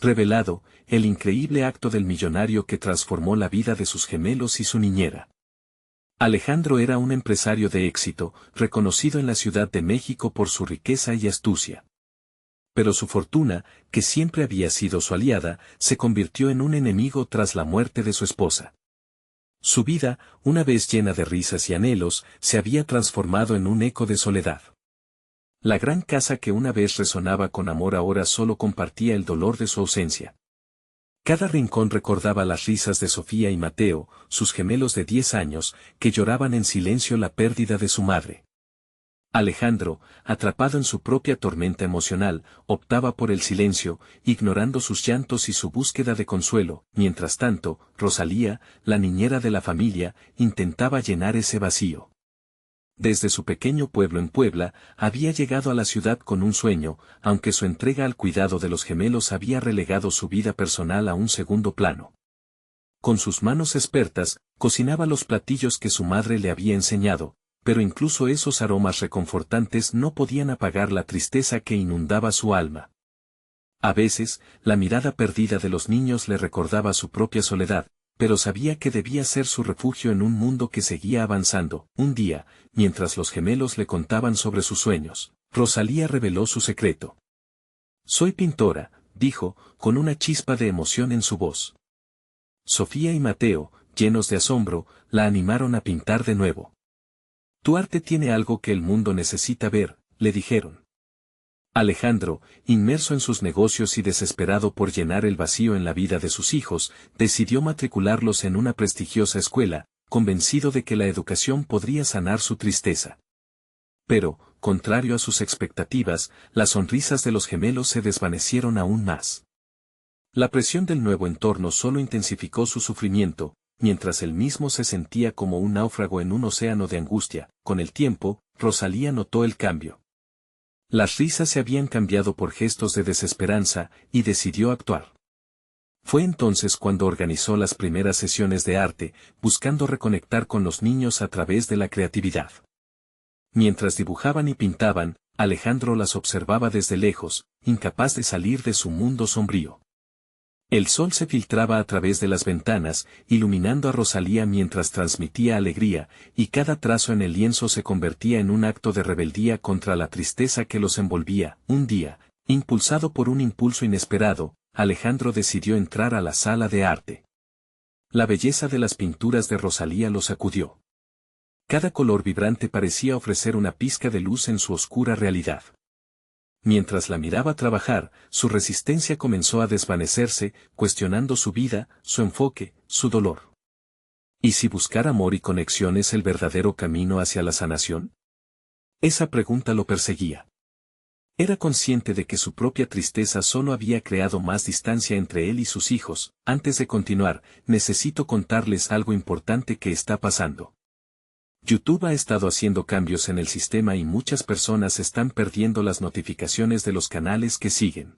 revelado, el increíble acto del millonario que transformó la vida de sus gemelos y su niñera. Alejandro era un empresario de éxito, reconocido en la Ciudad de México por su riqueza y astucia. Pero su fortuna, que siempre había sido su aliada, se convirtió en un enemigo tras la muerte de su esposa. Su vida, una vez llena de risas y anhelos, se había transformado en un eco de soledad. La gran casa que una vez resonaba con amor ahora solo compartía el dolor de su ausencia. Cada rincón recordaba las risas de Sofía y Mateo, sus gemelos de 10 años, que lloraban en silencio la pérdida de su madre. Alejandro, atrapado en su propia tormenta emocional, optaba por el silencio, ignorando sus llantos y su búsqueda de consuelo. Mientras tanto, Rosalía, la niñera de la familia, intentaba llenar ese vacío. Desde su pequeño pueblo en Puebla, había llegado a la ciudad con un sueño, aunque su entrega al cuidado de los gemelos había relegado su vida personal a un segundo plano. Con sus manos expertas, cocinaba los platillos que su madre le había enseñado, pero incluso esos aromas reconfortantes no podían apagar la tristeza que inundaba su alma. A veces, la mirada perdida de los niños le recordaba su propia soledad, pero sabía que debía ser su refugio en un mundo que seguía avanzando. Un día, mientras los gemelos le contaban sobre sus sueños, Rosalía reveló su secreto. «Soy pintora», dijo, con una chispa de emoción en su voz. Sofía y Mateo, llenos de asombro, la animaron a pintar de nuevo. «Tu arte tiene algo que el mundo necesita ver», le dijeron. Alejandro, inmerso en sus negocios y desesperado por llenar el vacío en la vida de sus hijos, decidió matricularlos en una prestigiosa escuela, convencido de que la educación podría sanar su tristeza. Pero, contrario a sus expectativas, las sonrisas de los gemelos se desvanecieron aún más. La presión del nuevo entorno solo intensificó su sufrimiento, mientras él mismo se sentía como un náufrago en un océano de angustia. Con el tiempo, Rosalía notó el cambio. Las risas se habían cambiado por gestos de desesperanza, y decidió actuar. Fue entonces cuando organizó las primeras sesiones de arte, buscando reconectar con los niños a través de la creatividad. Mientras dibujaban y pintaban, Alejandro las observaba desde lejos, incapaz de salir de su mundo sombrío. El sol se filtraba a través de las ventanas, iluminando a Rosalía mientras transmitía alegría, y cada trazo en el lienzo se convertía en un acto de rebeldía contra la tristeza que los envolvía. Un día, impulsado por un impulso inesperado, Alejandro decidió entrar a la sala de arte. La belleza de las pinturas de Rosalía lo sacudió. Cada color vibrante parecía ofrecer una pizca de luz en su oscura realidad. Mientras la miraba trabajar, su resistencia comenzó a desvanecerse, cuestionando su vida, su enfoque, su dolor. ¿Y si buscar amor y conexión es el verdadero camino hacia la sanación? Esa pregunta lo perseguía. Era consciente de que su propia tristeza solo había creado más distancia entre él y sus hijos. Antes de continuar, necesito contarles algo importante que está pasando. YouTube ha estado haciendo cambios en el sistema y muchas personas están perdiendo las notificaciones de los canales que siguen.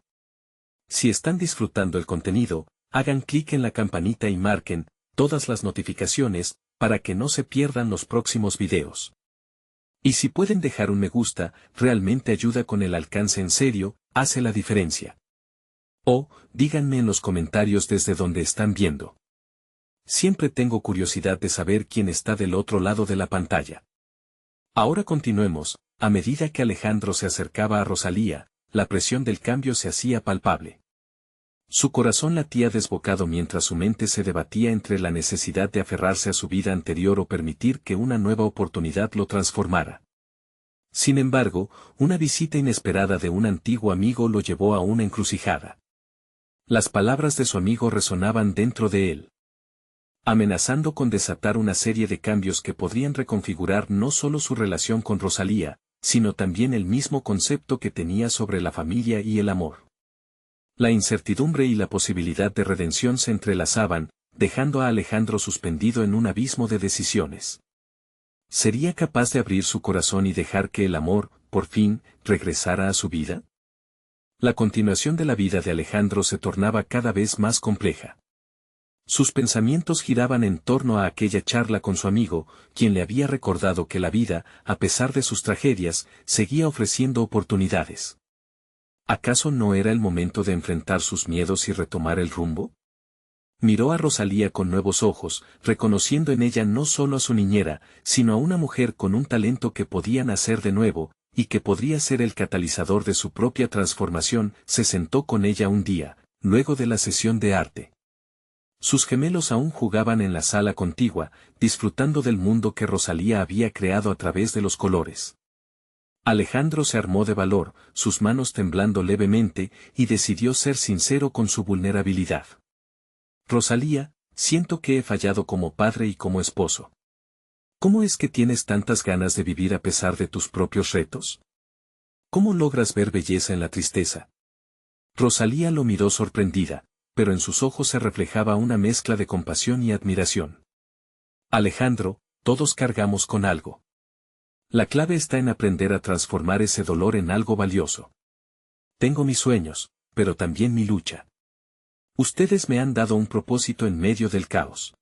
Si están disfrutando el contenido, hagan clic en la campanita y marquen todas las notificaciones para que no se pierdan los próximos videos. Y si pueden dejar un me gusta, realmente ayuda con el alcance en serio, hace la diferencia. O, díganme en los comentarios desde donde están viendo. Siempre tengo curiosidad de saber quién está del otro lado de la pantalla. Ahora continuemos. A medida que Alejandro se acercaba a Rosalía, la presión del cambio se hacía palpable. Su corazón latía desbocado mientras su mente se debatía entre la necesidad de aferrarse a su vida anterior o permitir que una nueva oportunidad lo transformara. Sin embargo, una visita inesperada de un antiguo amigo lo llevó a una encrucijada. Las palabras de su amigo resonaban dentro de él, amenazando con desatar una serie de cambios que podrían reconfigurar no solo su relación con Rosalía, sino también el mismo concepto que tenía sobre la familia y el amor. La incertidumbre y la posibilidad de redención se entrelazaban, dejando a Alejandro suspendido en un abismo de decisiones. ¿Sería capaz de abrir su corazón y dejar que el amor, por fin, regresara a su vida? La continuación de la vida de Alejandro se tornaba cada vez más compleja. Sus pensamientos giraban en torno a aquella charla con su amigo, quien le había recordado que la vida, a pesar de sus tragedias, seguía ofreciendo oportunidades. ¿Acaso no era el momento de enfrentar sus miedos y retomar el rumbo? Miró a Rosalía con nuevos ojos, reconociendo en ella no solo a su niñera, sino a una mujer con un talento que podía nacer de nuevo, y que podría ser el catalizador de su propia transformación. Se sentó con ella un día, luego de la sesión de arte. Sus gemelos aún jugaban en la sala contigua, disfrutando del mundo que Rosalía había creado a través de los colores. Alejandro se armó de valor, sus manos temblando levemente, y decidió ser sincero con su vulnerabilidad. Rosalía, siento que he fallado como padre y como esposo. ¿Cómo es que tienes tantas ganas de vivir a pesar de tus propios retos? ¿Cómo logras ver belleza en la tristeza? Rosalía lo miró sorprendida, pero en sus ojos se reflejaba una mezcla de compasión y admiración. Alejandro, todos cargamos con algo. La clave está en aprender a transformar ese dolor en algo valioso. Tengo mis sueños, pero también mi lucha. Ustedes me han dado un propósito en medio del caos.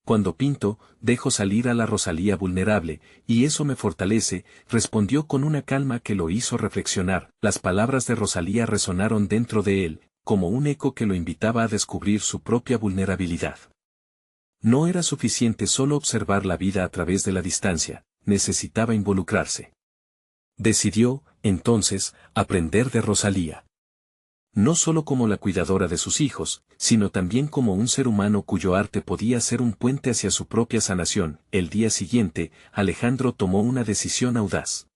Cuando pinto, dejo salir a la Rosalía vulnerable, y eso me fortalece, respondió con una calma que lo hizo reflexionar. Las palabras de Rosalía resonaron dentro de él, como un eco que lo invitaba a descubrir su propia vulnerabilidad. No era suficiente solo observar la vida a través de la distancia, necesitaba involucrarse. Decidió, entonces, aprender de Rosalía. No solo como la cuidadora de sus hijos, sino también como un ser humano cuyo arte podía ser un puente hacia su propia sanación. El día siguiente, Alejandro tomó una decisión audaz.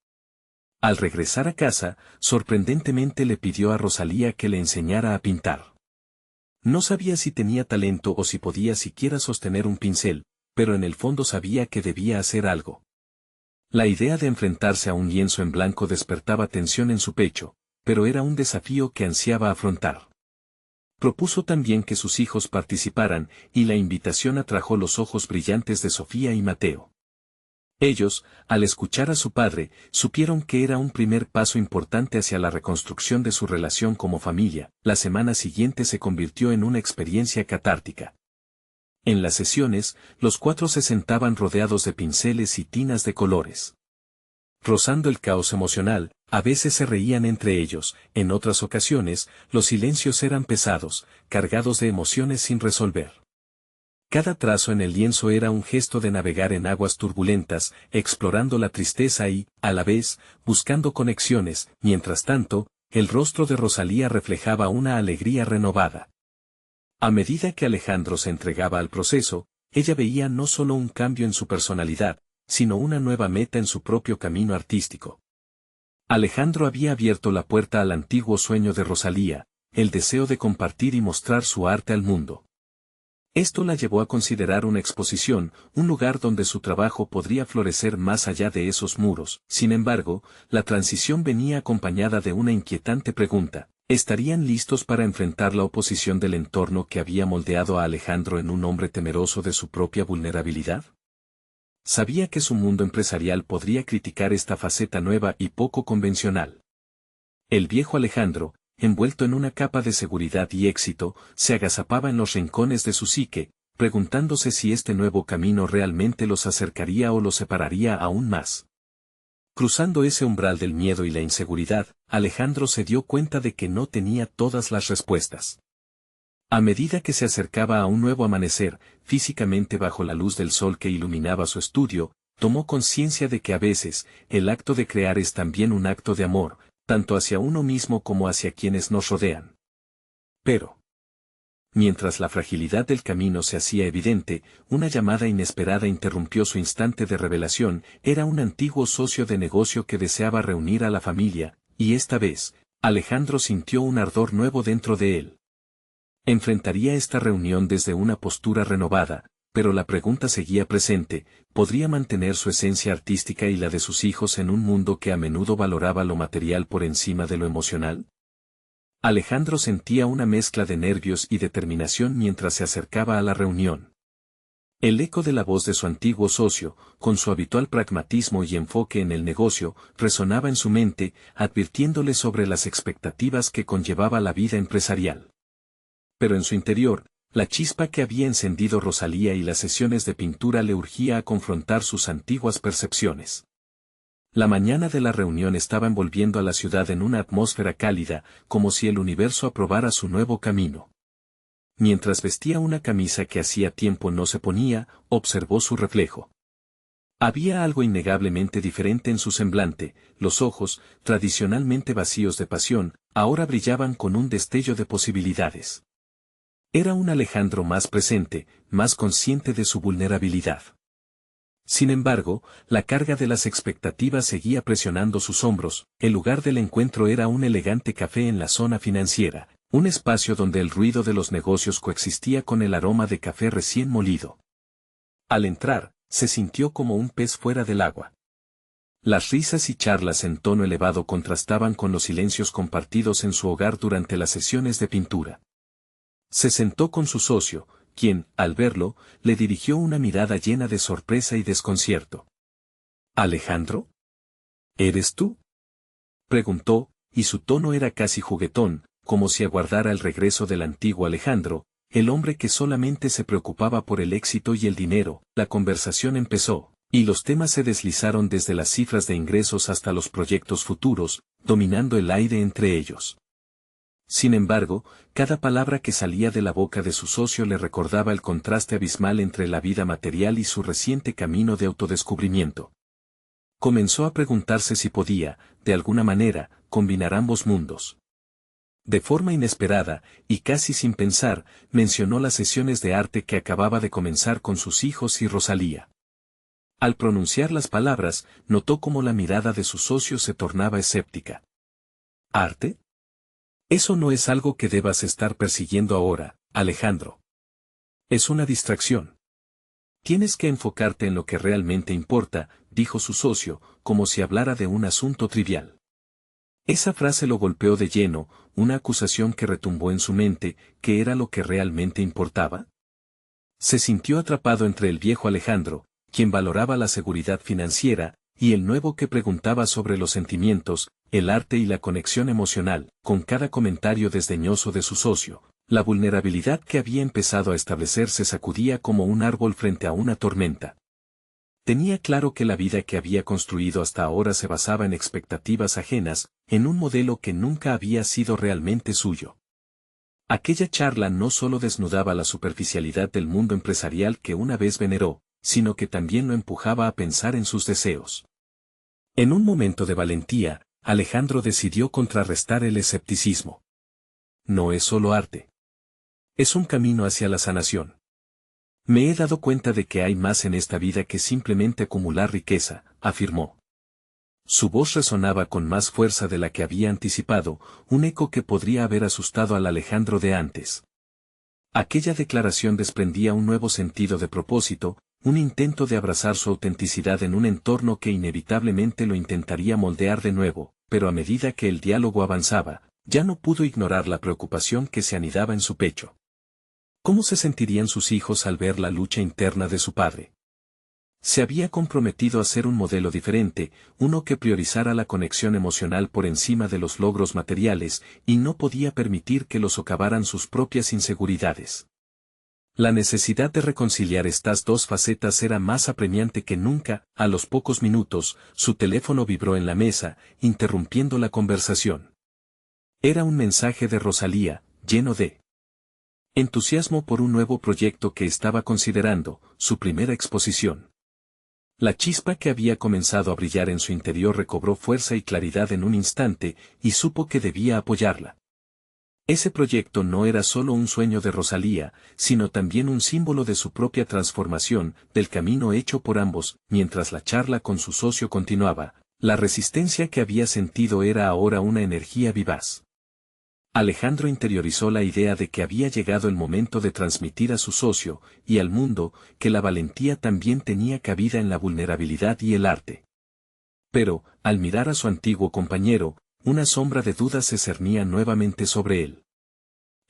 Al regresar a casa, sorprendentemente le pidió a Rosalía que le enseñara a pintar. No sabía si tenía talento o si podía siquiera sostener un pincel, pero en el fondo sabía que debía hacer algo. La idea de enfrentarse a un lienzo en blanco despertaba tensión en su pecho, pero era un desafío que ansiaba afrontar. Propuso también que sus hijos participaran, y la invitación atrajo los ojos brillantes de Sofía y Mateo. Ellos, al escuchar a su padre, supieron que era un primer paso importante hacia la reconstrucción de su relación como familia. La semana siguiente se convirtió en una experiencia catártica. En las sesiones, los cuatro se sentaban rodeados de pinceles y tinas de colores. Rozando el caos emocional, a veces se reían entre ellos, en otras ocasiones, los silencios eran pesados, cargados de emociones sin resolver. Cada trazo en el lienzo era un gesto de navegar en aguas turbulentas, explorando la tristeza y, a la vez, buscando conexiones. Mientras tanto, el rostro de Rosalía reflejaba una alegría renovada. A medida que Alejandro se entregaba al proceso, ella veía no solo un cambio en su personalidad, sino una nueva meta en su propio camino artístico. Alejandro había abierto la puerta al antiguo sueño de Rosalía, el deseo de compartir y mostrar su arte al mundo. Esto la llevó a considerar una exposición, un lugar donde su trabajo podría florecer más allá de esos muros. Sin embargo, la transición venía acompañada de una inquietante pregunta: ¿estarían listos para enfrentar la oposición del entorno que había moldeado a Alejandro en un hombre temeroso de su propia vulnerabilidad? Sabía que su mundo empresarial podría criticar esta faceta nueva y poco convencional. El viejo Alejandro, envuelto en una capa de seguridad y éxito, se agazapaba en los rincones de su psique, preguntándose si este nuevo camino realmente los acercaría o los separaría aún más. Cruzando ese umbral del miedo y la inseguridad, Alejandro se dio cuenta de que no tenía todas las respuestas. A medida que se acercaba a un nuevo amanecer, físicamente bajo la luz del sol que iluminaba su estudio, tomó conciencia de que a veces, el acto de crear es también un acto de amor, tanto hacia uno mismo como hacia quienes nos rodean. Pero, mientras la fragilidad del camino se hacía evidente, una llamada inesperada interrumpió su instante de revelación. Era un antiguo socio de negocio que deseaba reunir a la familia, y esta vez, Alejandro sintió un ardor nuevo dentro de él. Enfrentaría esta reunión desde una postura renovada, pero la pregunta seguía presente: ¿podría mantener su esencia artística y la de sus hijos en un mundo que a menudo valoraba lo material por encima de lo emocional? Alejandro sentía una mezcla de nervios y determinación mientras se acercaba a la reunión. El eco de la voz de su antiguo socio, con su habitual pragmatismo y enfoque en el negocio, resonaba en su mente, advirtiéndole sobre las expectativas que conllevaba la vida empresarial. Pero en su interior, la chispa que había encendido Rosalía y las sesiones de pintura le urgía a confrontar sus antiguas percepciones. La mañana de la reunión estaba envolviendo a la ciudad en una atmósfera cálida, como si el universo aprobara su nuevo camino. Mientras vestía una camisa que hacía tiempo no se ponía, observó su reflejo. Había algo innegablemente diferente en su semblante, los ojos, tradicionalmente vacíos de pasión, ahora brillaban con un destello de posibilidades. Era un Alejandro más presente, más consciente de su vulnerabilidad. Sin embargo, la carga de las expectativas seguía presionando sus hombros. El lugar del encuentro era un elegante café en la zona financiera, un espacio donde el ruido de los negocios coexistía con el aroma de café recién molido. Al entrar, se sintió como un pez fuera del agua. Las risas y charlas en tono elevado contrastaban con los silencios compartidos en su hogar durante las sesiones de pintura. Se sentó con su socio, quien, al verlo, le dirigió una mirada llena de sorpresa y desconcierto. «¿Alejandro? ¿Eres tú?», preguntó, y su tono era casi juguetón, como si aguardara el regreso del antiguo Alejandro, el hombre que solamente se preocupaba por el éxito y el dinero. La conversación empezó, y los temas se deslizaron desde las cifras de ingresos hasta los proyectos futuros, dominando el aire entre ellos. Sin embargo, cada palabra que salía de la boca de su socio le recordaba el contraste abismal entre la vida material y su reciente camino de autodescubrimiento. Comenzó a preguntarse si podía, de alguna manera, combinar ambos mundos. De forma inesperada, y casi sin pensar, mencionó las sesiones de arte que acababa de comenzar con sus hijos y Rosalía. Al pronunciar las palabras, notó cómo la mirada de su socio se tornaba escéptica. ¿Arte? Eso no es algo que debas estar persiguiendo ahora, Alejandro. Es una distracción. Tienes que enfocarte en lo que realmente importa, dijo su socio, como si hablara de un asunto trivial. Esa frase lo golpeó de lleno, una acusación que retumbó en su mente. ¿Qué era lo que realmente importaba? Se sintió atrapado entre el viejo Alejandro, quien valoraba la seguridad financiera, y el nuevo que preguntaba sobre los sentimientos, el arte y la conexión emocional. Con cada comentario desdeñoso de su socio, la vulnerabilidad que había empezado a establecerse sacudía como un árbol frente a una tormenta. Tenía claro que la vida que había construido hasta ahora se basaba en expectativas ajenas, en un modelo que nunca había sido realmente suyo. Aquella charla no solo desnudaba la superficialidad del mundo empresarial que una vez veneró, sino que también lo empujaba a pensar en sus deseos. En un momento de valentía, Alejandro decidió contrarrestar el escepticismo. No es solo arte. Es un camino hacia la sanación. Me he dado cuenta de que hay más en esta vida que simplemente acumular riqueza, afirmó. Su voz resonaba con más fuerza de la que había anticipado, un eco que podría haber asustado al Alejandro de antes. Aquella declaración desprendía un nuevo sentido de propósito, un intento de abrazar su autenticidad en un entorno que inevitablemente lo intentaría moldear de nuevo, pero a medida que el diálogo avanzaba, ya no pudo ignorar la preocupación que se anidaba en su pecho. ¿Cómo se sentirían sus hijos al ver la lucha interna de su padre? Se había comprometido a ser un modelo diferente, uno que priorizara la conexión emocional por encima de los logros materiales, y no podía permitir que lo socavaran sus propias inseguridades. La necesidad de reconciliar estas dos facetas era más apremiante que nunca. A los pocos minutos, su teléfono vibró en la mesa, interrumpiendo la conversación. Era un mensaje de Rosalía, lleno de entusiasmo por un nuevo proyecto que estaba considerando, su primera exposición. La chispa que había comenzado a brillar en su interior recobró fuerza y claridad en un instante, y supo que debía apoyarla. Ese proyecto no era solo un sueño de Rosalía, sino también un símbolo de su propia transformación, del camino hecho por ambos. Mientras la charla con su socio continuaba, la resistencia que había sentido era ahora una energía vivaz. Alejandro interiorizó la idea de que había llegado el momento de transmitir a su socio, y al mundo, que la valentía también tenía cabida en la vulnerabilidad y el arte. Pero, al mirar a su antiguo compañero, una sombra de duda se cernía nuevamente sobre él.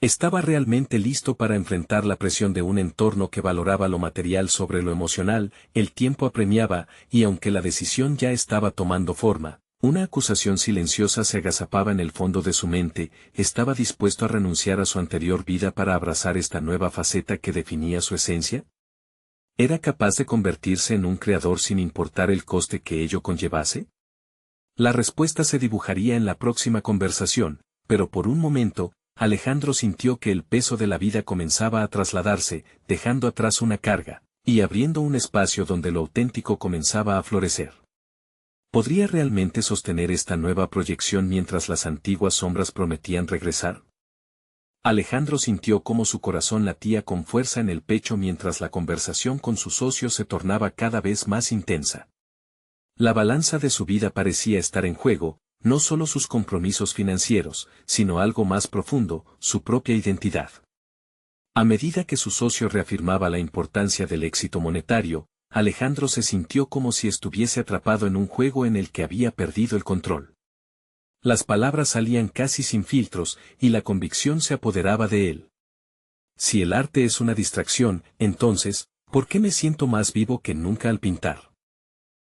¿Estaba realmente listo para enfrentar la presión de un entorno que valoraba lo material sobre lo emocional? El tiempo apremiaba, y aunque la decisión ya estaba tomando forma, una acusación silenciosa se agazapaba en el fondo de su mente. ¿Estaba dispuesto a renunciar a su anterior vida para abrazar esta nueva faceta que definía su esencia? ¿Era capaz de convertirse en un creador sin importar el coste que ello conllevase? La respuesta se dibujaría en la próxima conversación, pero por un momento, Alejandro sintió que el peso de la vida comenzaba a trasladarse, dejando atrás una carga, y abriendo un espacio donde lo auténtico comenzaba a florecer. ¿Podría realmente sostener esta nueva proyección mientras las antiguas sombras prometían regresar? Alejandro sintió cómo su corazón latía con fuerza en el pecho mientras la conversación con su socio se tornaba cada vez más intensa. La balanza de su vida parecía estar en juego, no solo sus compromisos financieros, sino algo más profundo, su propia identidad. A medida que su socio reafirmaba la importancia del éxito monetario, Alejandro se sintió como si estuviese atrapado en un juego en el que había perdido el control. Las palabras salían casi sin filtros, y la convicción se apoderaba de él. Si el arte es una distracción, entonces, ¿por qué me siento más vivo que nunca al pintar?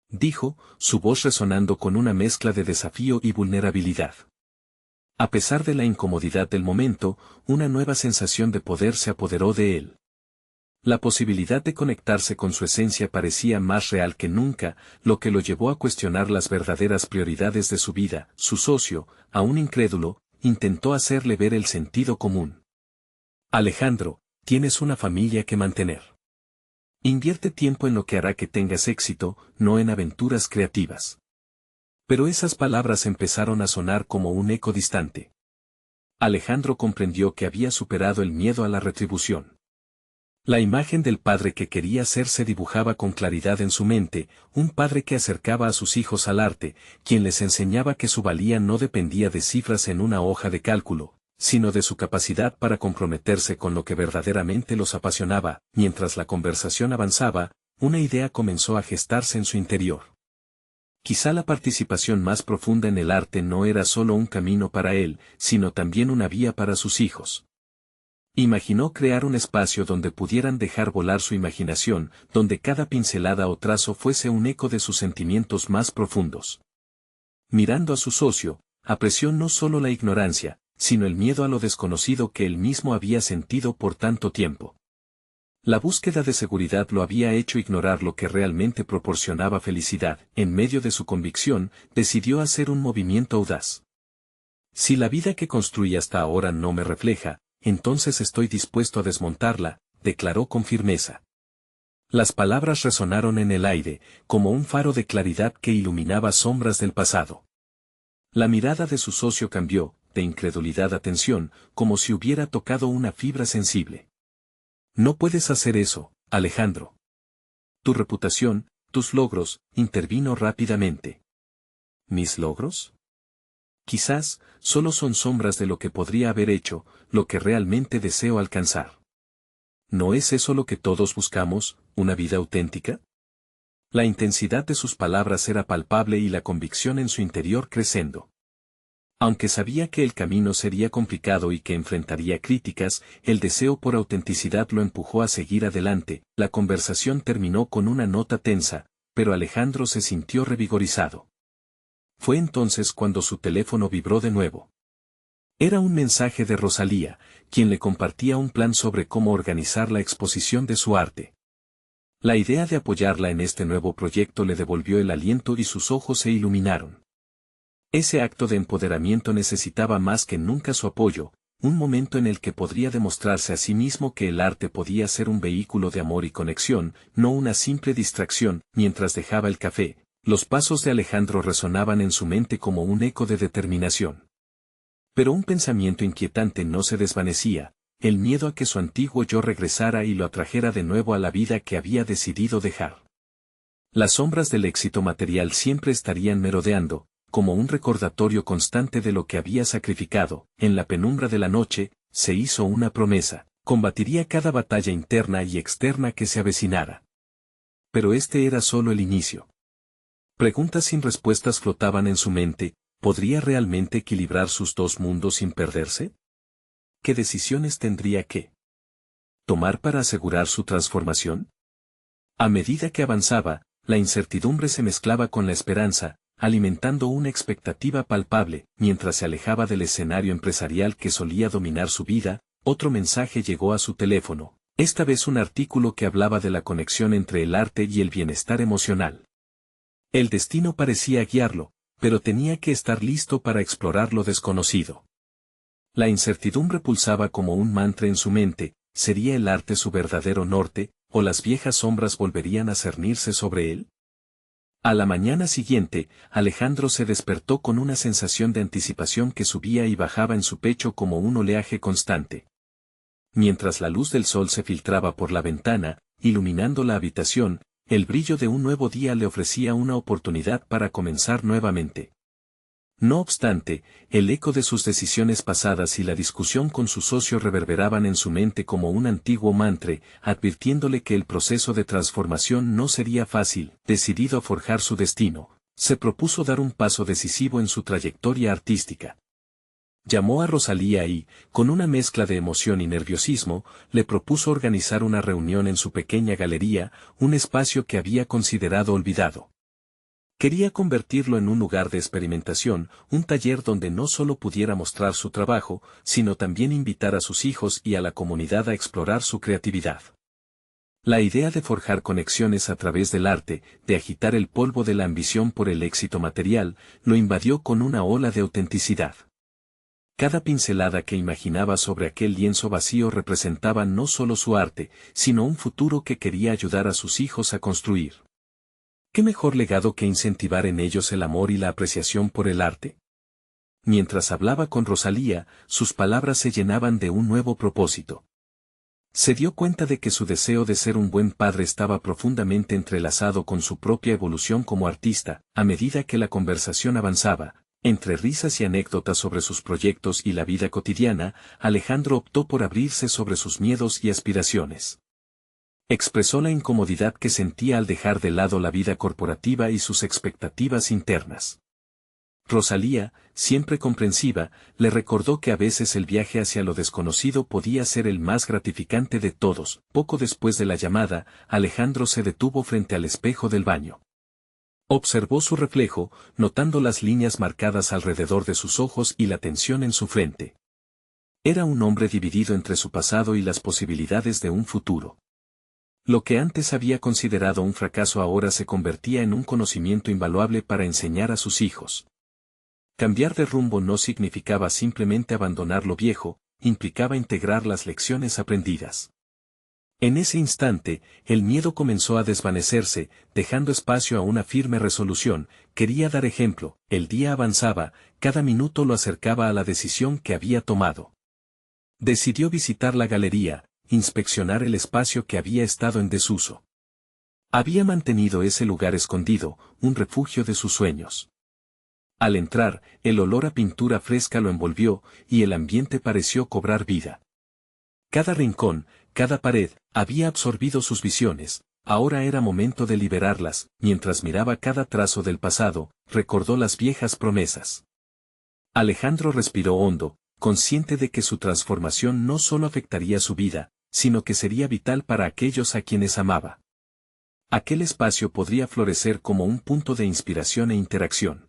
Dijo, su voz resonando con una mezcla de desafío y vulnerabilidad. A pesar de la incomodidad del momento, una nueva sensación de poder se apoderó de él. La posibilidad de conectarse con su esencia parecía más real que nunca, lo que lo llevó a cuestionar las verdaderas prioridades de su vida. Su socio, aún incrédulo, intentó hacerle ver el sentido común. Alejandro, tienes una familia que mantener. Invierte tiempo en lo que hará que tengas éxito, no en aventuras creativas. Pero esas palabras empezaron a sonar como un eco distante. Alejandro comprendió que había superado el miedo a la retribución. La imagen del padre que quería ser se dibujaba con claridad en su mente, un padre que acercaba a sus hijos al arte, quien les enseñaba que su valía no dependía de cifras en una hoja de cálculo, sino de su capacidad para comprometerse con lo que verdaderamente los apasionaba. Mientras la conversación avanzaba, una idea comenzó a gestarse en su interior. Quizá la participación más profunda en el arte no era solo un camino para él, sino también una vía para sus hijos. Imaginó crear un espacio donde pudieran dejar volar su imaginación, donde cada pincelada o trazo fuese un eco de sus sentimientos más profundos. Mirando a su socio, apreció no solo la ignorancia, sino el miedo a lo desconocido que él mismo había sentido por tanto tiempo. La búsqueda de seguridad lo había hecho ignorar lo que realmente proporcionaba felicidad. En medio de su convicción, decidió hacer un movimiento audaz. Si la vida que construí hasta ahora no me refleja, entonces estoy dispuesto a desmontarla, declaró con firmeza. Las palabras resonaron en el aire, como un faro de claridad que iluminaba sombras del pasado. La mirada de su socio cambió, de incredulidad a tensión, como si hubiera tocado una fibra sensible. No puedes hacer eso, Alejandro. Tu reputación, tus logros, intervino rápidamente. ¿Mis logros? Quizás, solo son sombras de lo que podría haber hecho, lo que realmente deseo alcanzar. ¿No es eso lo que todos buscamos, una vida auténtica? La intensidad de sus palabras era palpable y la convicción en su interior creciendo. Aunque sabía que el camino sería complicado y que enfrentaría críticas, el deseo por autenticidad lo empujó a seguir adelante. La conversación terminó con una nota tensa, pero Alejandro se sintió revigorizado. Fue entonces cuando su teléfono vibró de nuevo. Era un mensaje de Rosalía, quien le compartía un plan sobre cómo organizar la exposición de su arte. La idea de apoyarla en este nuevo proyecto le devolvió el aliento y sus ojos se iluminaron. Ese acto de empoderamiento necesitaba más que nunca su apoyo, un momento en el que podría demostrarse a sí mismo que el arte podía ser un vehículo de amor y conexión, no una simple distracción. Mientras dejaba el café, los pasos de Alejandro resonaban en su mente como un eco de determinación. Pero un pensamiento inquietante no se desvanecía, el miedo a que su antiguo yo regresara y lo atrajera de nuevo a la vida que había decidido dejar. Las sombras del éxito material siempre estarían merodeando, como un recordatorio constante de lo que había sacrificado. En la penumbra de la noche, se hizo una promesa: combatiría cada batalla interna y externa que se avecinara. Pero este era solo el inicio. Preguntas sin respuestas flotaban en su mente. ¿Podría realmente equilibrar sus dos mundos sin perderse? ¿Qué decisiones tendría que tomar para asegurar su transformación? A medida que avanzaba, la incertidumbre se mezclaba con la esperanza, alimentando una expectativa palpable. Mientras se alejaba del escenario empresarial que solía dominar su vida, otro mensaje llegó a su teléfono, esta vez un artículo que hablaba de la conexión entre el arte y el bienestar emocional. El destino parecía guiarlo, pero tenía que estar listo para explorar lo desconocido. La incertidumbre pulsaba como un mantra en su mente: ¿sería el arte su verdadero norte, o las viejas sombras volverían a cernirse sobre él? A la mañana siguiente, Alejandro se despertó con una sensación de anticipación que subía y bajaba en su pecho como un oleaje constante. Mientras la luz del sol se filtraba por la ventana, iluminando la habitación, el brillo de un nuevo día le ofrecía una oportunidad para comenzar nuevamente. No obstante, el eco de sus decisiones pasadas y la discusión con su socio reverberaban en su mente como un antiguo mantra, advirtiéndole que el proceso de transformación no sería fácil. Decidido a forjar su destino, se propuso dar un paso decisivo en su trayectoria artística. Llamó a Rosalía y, con una mezcla de emoción y nerviosismo, le propuso organizar una reunión en su pequeña galería, un espacio que había considerado olvidado. Quería convertirlo en un lugar de experimentación, un taller donde no solo pudiera mostrar su trabajo, sino también invitar a sus hijos y a la comunidad a explorar su creatividad. La idea de forjar conexiones a través del arte, de agitar el polvo de la ambición por el éxito material, lo invadió con una ola de autenticidad. Cada pincelada que imaginaba sobre aquel lienzo vacío representaba no solo su arte, sino un futuro que quería ayudar a sus hijos a construir. ¿Qué mejor legado que incentivar en ellos el amor y la apreciación por el arte? Mientras hablaba con Rosalía, sus palabras se llenaban de un nuevo propósito. Se dio cuenta de que su deseo de ser un buen padre estaba profundamente entrelazado con su propia evolución como artista. A medida que la conversación avanzaba, entre risas y anécdotas sobre sus proyectos y la vida cotidiana, Alejandro optó por abrirse sobre sus miedos y aspiraciones. Expresó la incomodidad que sentía al dejar de lado la vida corporativa y sus expectativas internas. Rosalía, siempre comprensiva, le recordó que a veces el viaje hacia lo desconocido podía ser el más gratificante de todos. Poco después de la llamada, Alejandro se detuvo frente al espejo del baño. Observó su reflejo, notando las líneas marcadas alrededor de sus ojos y la tensión en su frente. Era un hombre dividido entre su pasado y las posibilidades de un futuro. Lo que antes había considerado un fracaso ahora se convertía en un conocimiento invaluable para enseñar a sus hijos. Cambiar de rumbo no significaba simplemente abandonar lo viejo, implicaba integrar las lecciones aprendidas. En ese instante, el miedo comenzó a desvanecerse, dejando espacio a una firme resolución. Quería dar ejemplo. El día avanzaba, cada minuto lo acercaba a la decisión que había tomado. Decidió visitar la galería, inspeccionar el espacio que había estado en desuso. Había mantenido ese lugar escondido, un refugio de sus sueños. Al entrar, el olor a pintura fresca lo envolvió, y el ambiente pareció cobrar vida. Cada rincón, cada pared, había absorbido sus visiones. Ahora era momento de liberarlas. Mientras miraba cada trazo del pasado, recordó las viejas promesas. Alejandro respiró hondo, consciente de que su transformación no solo afectaría su vida, sino que sería vital para aquellos a quienes amaba. Aquel espacio podría florecer como un punto de inspiración e interacción.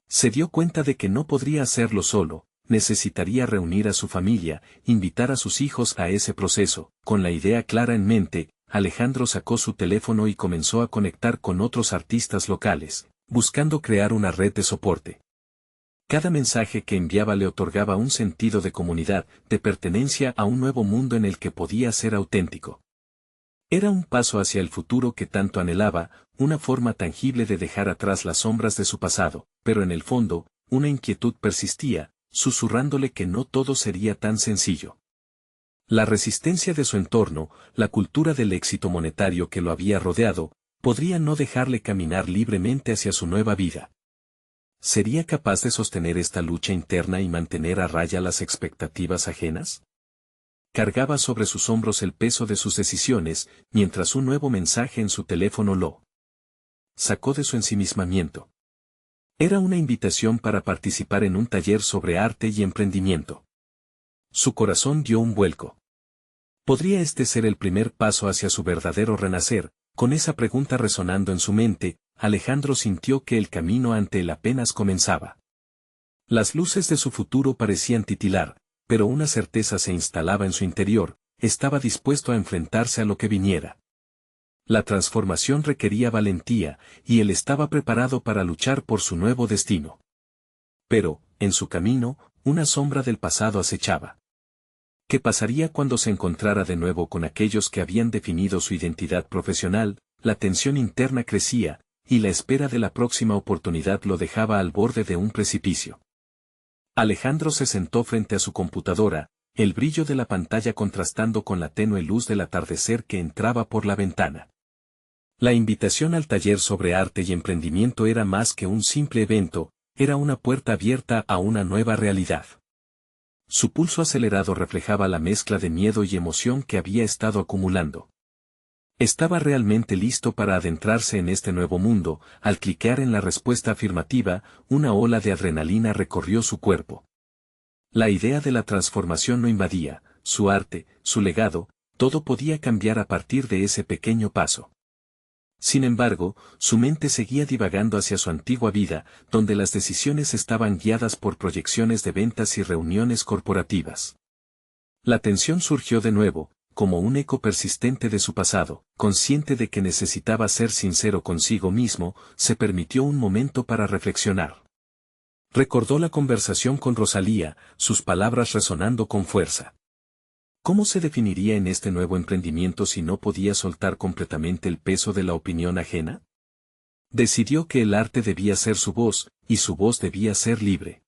Se dio cuenta de que no podría hacerlo solo, necesitaría reunir a su familia, invitar a sus hijos a ese proceso. Con la idea clara en mente, Alejandro sacó su teléfono y comenzó a conectar con otros artistas locales, buscando crear una red de soporte. Cada mensaje que enviaba le otorgaba un sentido de comunidad, de pertenencia a un nuevo mundo en el que podía ser auténtico. Era un paso hacia el futuro que tanto anhelaba, una forma tangible de dejar atrás las sombras de su pasado, pero en el fondo, una inquietud persistía, susurrándole que no todo sería tan sencillo. La resistencia de su entorno, la cultura del éxito monetario que lo había rodeado, podría no dejarle caminar libremente hacia su nueva vida. ¿Sería capaz de sostener esta lucha interna y mantener a raya las expectativas ajenas? Cargaba sobre sus hombros el peso de sus decisiones, mientras un nuevo mensaje en su teléfono lo sacó de su ensimismamiento. Era una invitación para participar en un taller sobre arte y emprendimiento. Su corazón dio un vuelco. ¿Podría este ser el primer paso hacia su verdadero renacer? Con esa pregunta resonando en su mente, Alejandro sintió que el camino ante él apenas comenzaba. Las luces de su futuro parecían titilar, pero una certeza se instalaba en su interior: estaba dispuesto a enfrentarse a lo que viniera. La transformación requería valentía, y él estaba preparado para luchar por su nuevo destino. Pero, en su camino, una sombra del pasado acechaba. ¿Qué pasaría cuando se encontrara de nuevo con aquellos que habían definido su identidad profesional? La tensión interna crecía, y la espera de la próxima oportunidad lo dejaba al borde de un precipicio. Alejandro se sentó frente a su computadora, el brillo de la pantalla contrastando con la tenue luz del atardecer que entraba por la ventana. La invitación al taller sobre arte y emprendimiento era más que un simple evento, era una puerta abierta a una nueva realidad. Su pulso acelerado reflejaba la mezcla de miedo y emoción que había estado acumulando. Estaba realmente listo para adentrarse en este nuevo mundo. Al cliquear en la respuesta afirmativa, una ola de adrenalina recorrió su cuerpo. La idea de la transformación lo invadía, su arte, su legado, todo podía cambiar a partir de ese pequeño paso. Sin embargo, su mente seguía divagando hacia su antigua vida, donde las decisiones estaban guiadas por proyecciones de ventas y reuniones corporativas. La tensión surgió de nuevo, como un eco persistente de su pasado. Consciente de que necesitaba ser sincero consigo mismo, se permitió un momento para reflexionar. Recordó la conversación con Rosalía, sus palabras resonando con fuerza. ¿Cómo se definiría en este nuevo emprendimiento si no podía soltar completamente el peso de la opinión ajena? Decidió que el arte debía ser su voz, y su voz debía ser libre.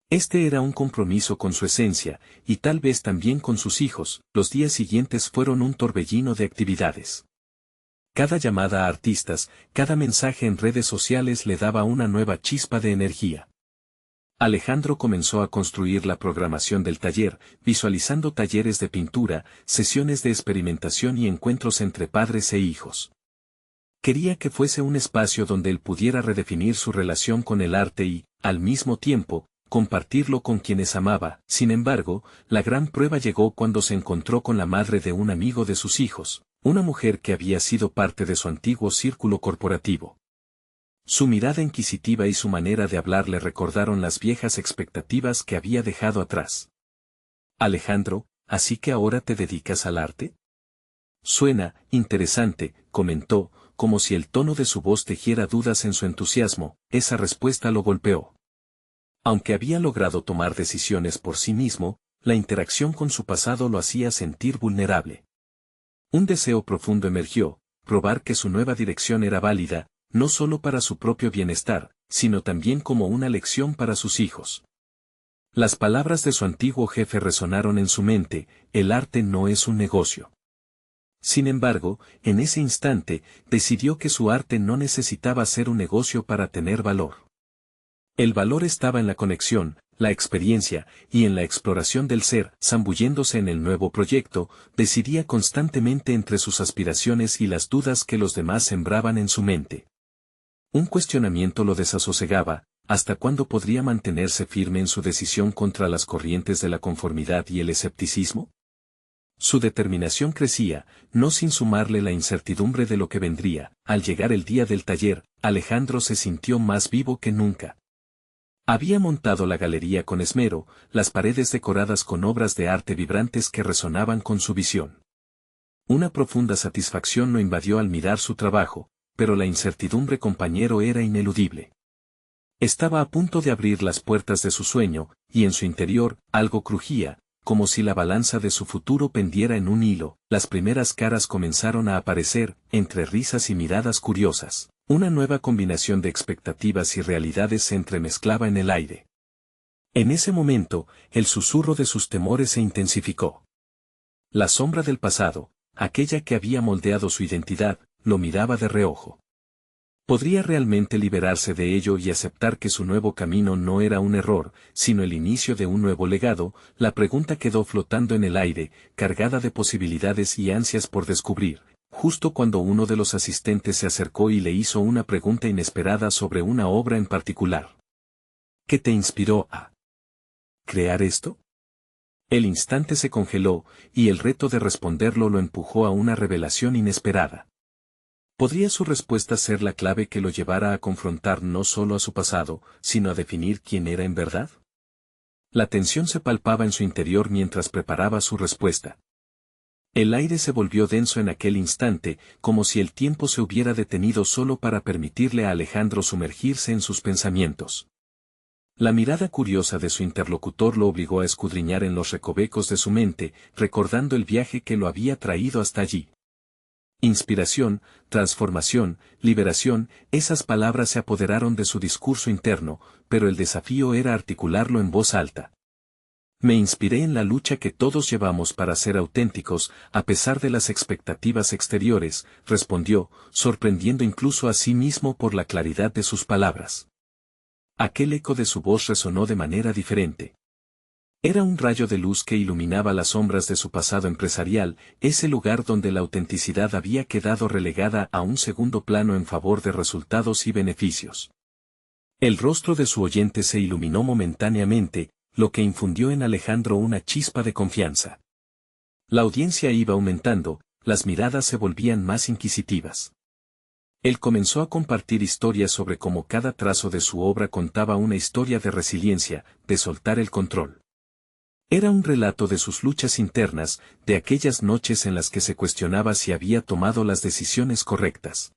Este era un compromiso con su esencia, y tal vez también con sus hijos. Los días siguientes fueron un torbellino de actividades. Cada llamada a artistas, cada mensaje en redes sociales le daba una nueva chispa de energía. Alejandro comenzó a construir la programación del taller, visualizando talleres de pintura, sesiones de experimentación y encuentros entre padres e hijos. Quería que fuese un espacio donde él pudiera redefinir su relación con el arte y, al mismo tiempo, compartirlo con quienes amaba. Sin embargo, la gran prueba llegó cuando se encontró con la madre de un amigo de sus hijos, una mujer que había sido parte de su antiguo círculo corporativo. Su mirada inquisitiva y su manera de hablar le recordaron las viejas expectativas que había dejado atrás. Alejandro, ¿así que ahora te dedicas al arte? Suena interesante, comentó, como si el tono de su voz tejiera dudas en su entusiasmo. Esa respuesta lo golpeó. Aunque había logrado tomar decisiones por sí mismo, la interacción con su pasado lo hacía sentir vulnerable. Un deseo profundo emergió, probar que su nueva dirección era válida, no solo para su propio bienestar, sino también como una lección para sus hijos. Las palabras de su antiguo jefe resonaron en su mente: el arte no es un negocio. Sin embargo, en ese instante, decidió que su arte no necesitaba ser un negocio para tener valor. El valor estaba en la conexión, la experiencia, y en la exploración del ser. Zambulléndose en el nuevo proyecto, decidía constantemente entre sus aspiraciones y las dudas que los demás sembraban en su mente. Un cuestionamiento lo desasosegaba: ¿hasta cuándo podría mantenerse firme en su decisión contra las corrientes de la conformidad y el escepticismo? Su determinación crecía, no sin sumarle la incertidumbre de lo que vendría. Al llegar el día del taller, Alejandro se sintió más vivo que nunca. Había montado la galería con esmero, las paredes decoradas con obras de arte vibrantes que resonaban con su visión. Una profunda satisfacción lo invadió al mirar su trabajo, pero la incertidumbre, compañero, era ineludible. Estaba a punto de abrir las puertas de su sueño, y en su interior, algo crujía, como si la balanza de su futuro pendiera en un hilo. Las primeras caras comenzaron a aparecer, entre risas y miradas curiosas. Una nueva combinación de expectativas y realidades se entremezclaba en el aire. En ese momento, el susurro de sus temores se intensificó. La sombra del pasado, aquella que había moldeado su identidad, lo miraba de reojo. ¿Podría realmente liberarse de ello y aceptar que su nuevo camino no era un error, sino el inicio de un nuevo legado? La pregunta quedó flotando en el aire, cargada de posibilidades y ansias por descubrir, justo cuando uno de los asistentes se acercó y le hizo una pregunta inesperada sobre una obra en particular. ¿Qué te inspiró a crear esto? El instante se congeló, y el reto de responderlo lo empujó a una revelación inesperada. ¿Podría su respuesta ser la clave que lo llevara a confrontar no solo a su pasado, sino a definir quién era en verdad? La tensión se palpaba en su interior mientras preparaba su respuesta. El aire se volvió denso en aquel instante, como si el tiempo se hubiera detenido solo para permitirle a Alejandro sumergirse en sus pensamientos. La mirada curiosa de su interlocutor lo obligó a escudriñar en los recovecos de su mente, recordando el viaje que lo había traído hasta allí. Inspiración, transformación, liberación, esas palabras se apoderaron de su discurso interno, pero el desafío era articularlo en voz alta. Me inspiré en la lucha que todos llevamos para ser auténticos, a pesar de las expectativas exteriores, respondió, sorprendiendo incluso a sí mismo por la claridad de sus palabras. Aquel eco de su voz resonó de manera diferente. Era un rayo de luz que iluminaba las sombras de su pasado empresarial, ese lugar donde la autenticidad había quedado relegada a un segundo plano en favor de resultados y beneficios. El rostro de su oyente se iluminó momentáneamente, lo que infundió en Alejandro una chispa de confianza. La audiencia iba aumentando, las miradas se volvían más inquisitivas. Él comenzó a compartir historias sobre cómo cada trazo de su obra contaba una historia de resiliencia, de soltar el control. Era un relato de sus luchas internas, de aquellas noches en las que se cuestionaba si había tomado las decisiones correctas.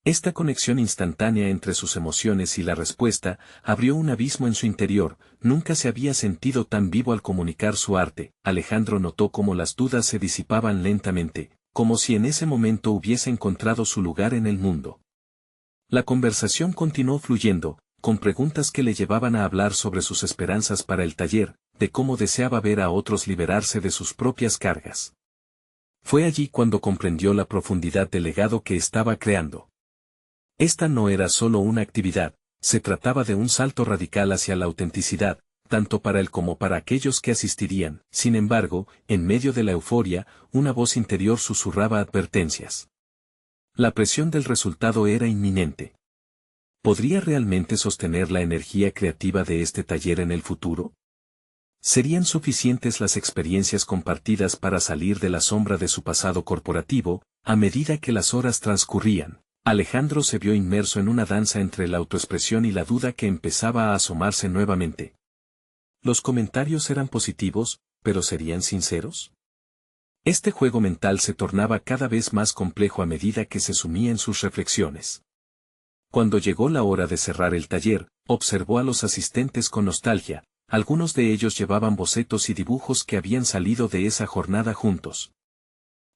Esta conexión instantánea entre sus emociones y la respuesta abrió un abismo en su interior. Nunca se había sentido tan vivo al comunicar su arte. Alejandro notó cómo las dudas se disipaban lentamente, como si en ese momento hubiese encontrado su lugar en el mundo. La conversación continuó fluyendo, con preguntas que le llevaban a hablar sobre sus esperanzas para el taller, de cómo deseaba ver a otros liberarse de sus propias cargas. Fue allí cuando comprendió la profundidad del legado que estaba creando. Esta no era solo una actividad, se trataba de un salto radical hacia la autenticidad, tanto para él como para aquellos que asistirían. Sin embargo, en medio de la euforia, una voz interior susurraba advertencias. La presión del resultado era inminente. ¿Podría realmente sostener la energía creativa de este taller en el futuro? ¿Serían suficientes las experiencias compartidas para salir de la sombra de su pasado corporativo? A medida que las horas transcurrían, Alejandro se vio inmerso en una danza entre la autoexpresión y la duda que empezaba a asomarse nuevamente. Los comentarios eran positivos, pero ¿serían sinceros? Este juego mental se tornaba cada vez más complejo a medida que se sumía en sus reflexiones. Cuando llegó la hora de cerrar el taller, observó a los asistentes con nostalgia. Algunos de ellos llevaban bocetos y dibujos que habían salido de esa jornada juntos.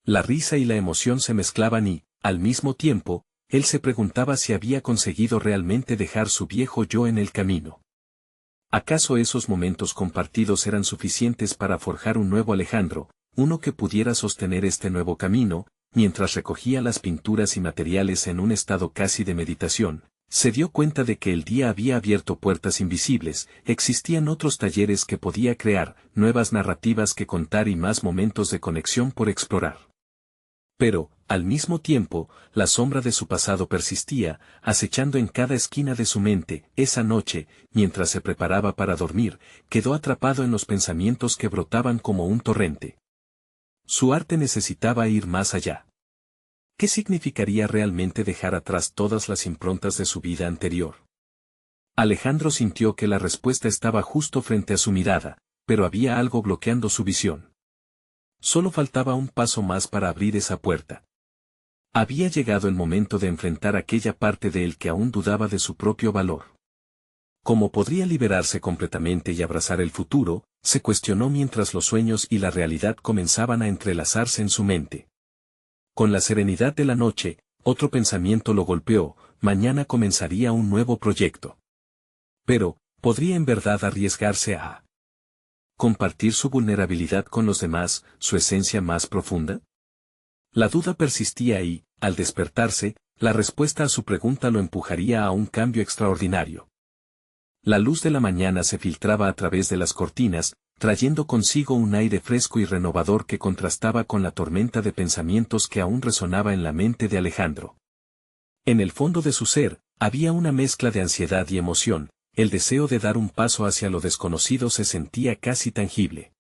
La risa y la emoción se mezclaban y, al mismo tiempo, él se preguntaba si había conseguido realmente dejar su viejo yo en el camino. ¿Acaso esos momentos compartidos eran suficientes para forjar un nuevo Alejandro, uno que pudiera sostener este nuevo camino? Mientras recogía las pinturas y materiales en un estado casi de meditación, se dio cuenta de que el día había abierto puertas invisibles. Existían otros talleres que podía crear, nuevas narrativas que contar y más momentos de conexión por explorar. Pero, al mismo tiempo, la sombra de su pasado persistía, acechando en cada esquina de su mente. Esa noche, mientras se preparaba para dormir, quedó atrapado en los pensamientos que brotaban como un torrente. Su arte necesitaba ir más allá. ¿Qué significaría realmente dejar atrás todas las improntas de su vida anterior? Alejandro sintió que la respuesta estaba justo frente a su mirada, pero había algo bloqueando su visión. Solo faltaba un paso más para abrir esa puerta. Había llegado el momento de enfrentar aquella parte de él que aún dudaba de su propio valor. ¿Cómo podría liberarse completamente y abrazar el futuro? Se cuestionó mientras los sueños y la realidad comenzaban a entrelazarse en su mente. Con la serenidad de la noche, otro pensamiento lo golpeó: mañana comenzaría un nuevo proyecto. Pero, ¿podría en verdad arriesgarse a compartir su vulnerabilidad con los demás, su esencia más profunda? La duda persistía y, al despertarse, la respuesta a su pregunta lo empujaría a un cambio extraordinario. La luz de la mañana se filtraba a través de las cortinas, trayendo consigo un aire fresco y renovador que contrastaba con la tormenta de pensamientos que aún resonaba en la mente de Alejandro. En el fondo de su ser, había una mezcla de ansiedad y emoción. El deseo de dar un paso hacia lo desconocido se sentía casi tangible.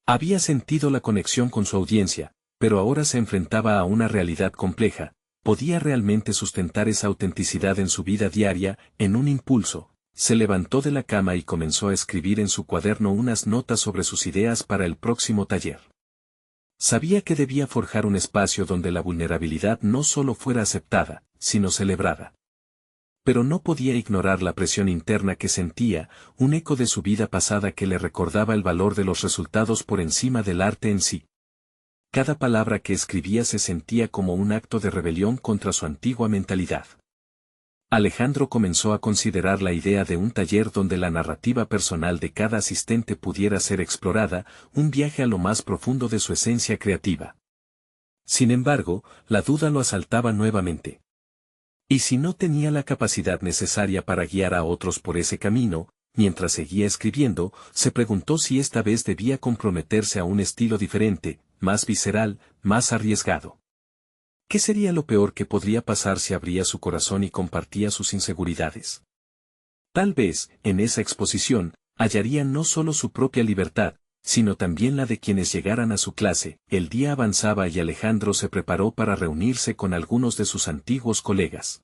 Había sentido la conexión con su audiencia, pero ahora se enfrentaba a una realidad compleja. ¿Podía realmente sustentar esa autenticidad en su vida diaria? En un impulso, se levantó de la cama y comenzó a escribir en su cuaderno unas notas sobre sus ideas para el próximo taller. Sabía que debía forjar un espacio donde la vulnerabilidad no solo fuera aceptada, sino celebrada. Pero no podía ignorar la presión interna que sentía, un eco de su vida pasada que le recordaba el valor de los resultados por encima del arte en sí. Cada palabra que escribía se sentía como un acto de rebelión contra su antigua mentalidad. Alejandro comenzó a considerar la idea de un taller donde la narrativa personal de cada asistente pudiera ser explorada, un viaje a lo más profundo de su esencia creativa. Sin embargo, la duda lo asaltaba nuevamente. ¿Y si no tenía la capacidad necesaria para guiar a otros por ese camino? Mientras seguía escribiendo, se preguntó si esta vez debía comprometerse a un estilo diferente, más visceral, más arriesgado. ¿Qué sería lo peor que podría pasar si abría su corazón y compartía sus inseguridades? Tal vez, en esa exposición, hallaría no solo su propia libertad, sino también la de quienes llegaran a su clase. El día avanzaba y Alejandro se preparó para reunirse con algunos de sus antiguos colegas.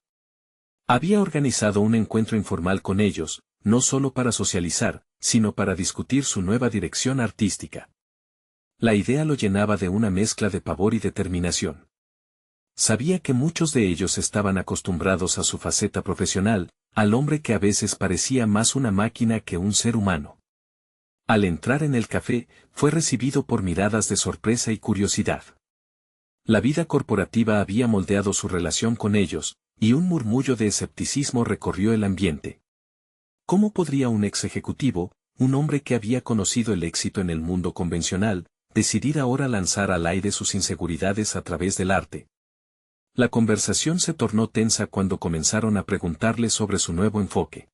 Había organizado un encuentro informal con ellos, no solo para socializar, sino para discutir su nueva dirección artística. La idea lo llenaba de una mezcla de pavor y determinación. Sabía que muchos de ellos estaban acostumbrados a su faceta profesional, al hombre que a veces parecía más una máquina que un ser humano. Al entrar en el café, fue recibido por miradas de sorpresa y curiosidad. La vida corporativa había moldeado su relación con ellos, y un murmullo de escepticismo recorrió el ambiente. ¿Cómo podría un ex ejecutivo, un hombre que había conocido el éxito en el mundo convencional, decidir ahora lanzar al aire sus inseguridades a través del arte? La conversación se tornó tensa cuando comenzaron a preguntarle sobre su nuevo enfoque.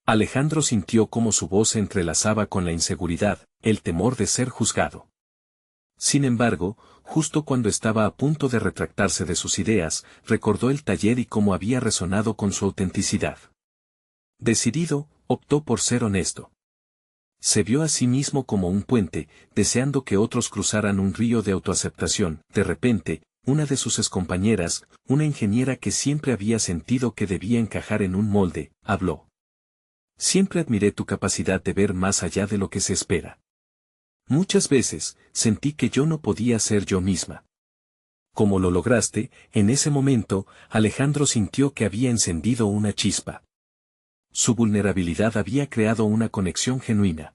Alejandro sintió cómo su voz se entrelazaba con la inseguridad, el temor de ser juzgado. Sin embargo, justo cuando estaba a punto de retractarse de sus ideas, recordó el taller y cómo había resonado con su autenticidad. Decidido, optó por ser honesto. Se vio a sí mismo como un puente, deseando que otros cruzaran un río de autoaceptación. De repente, una de sus excompañeras, una ingeniera que siempre había sentido que debía encajar en un molde, habló. Siempre admiré tu capacidad de ver más allá de lo que se espera. Muchas veces, sentí que yo no podía ser yo misma. Como lo lograste, en ese momento, Alejandro sintió que había encendido una chispa. Su vulnerabilidad había creado una conexión genuina.